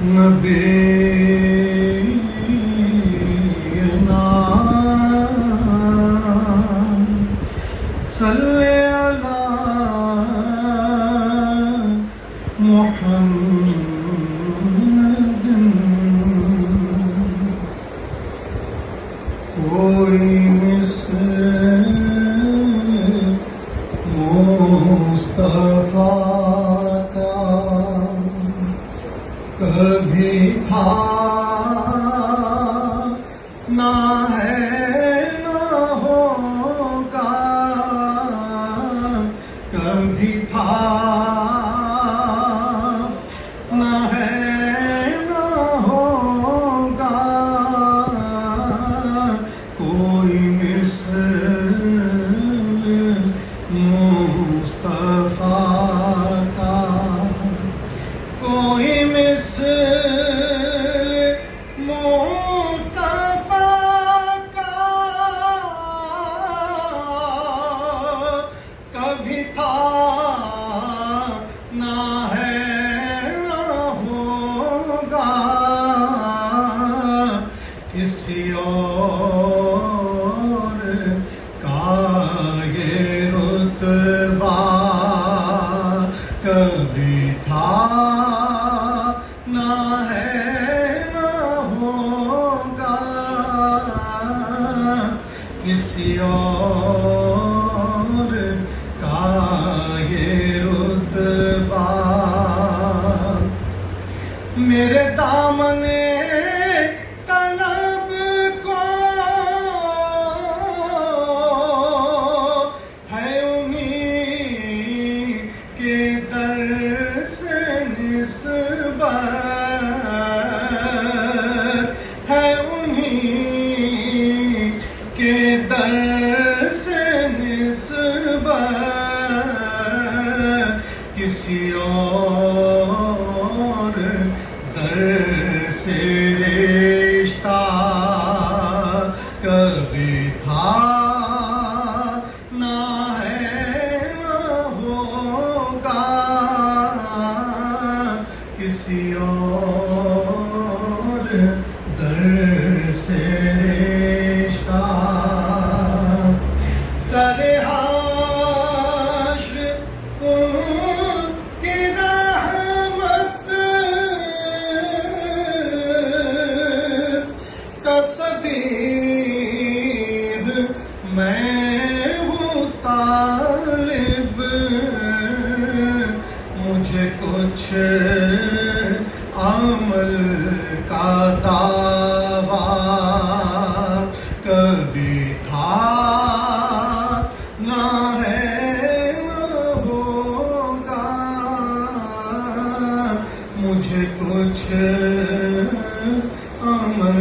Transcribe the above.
نبینا صلی علی محمد کوئی مثل مصطفیٰ کا کبھی تھا نہ ہے نہ ہوگا، کبھی تھا نہ ہے نہ ہوگا، کوئی مثل مصطفیٰ کا، کوئی مثل مصطفیٰ کا کبھی تھا نہ ہے نہ ہوگا، کسی اور کا یہ رتبہ کبھی تھا نہ ہے نہ ہوگا، کسی اور کا یہ رتبہ، میرے دامن طلب کو ہے انہیں کے در سے نسبت، ہے انہیں کے در سے نسبت، کسی اور در سے رشتہ کبھی تھا نہ ہے نہ ہوگا، کسی اور در سے رشتہ، سر حشر ان کی رحمت کا سبیل میں ہوں طالب، مجھے کچھ عمل کا دعویٰ کبھی تھا نہ ہے نہ ہوگا، مجھے کچھ عمل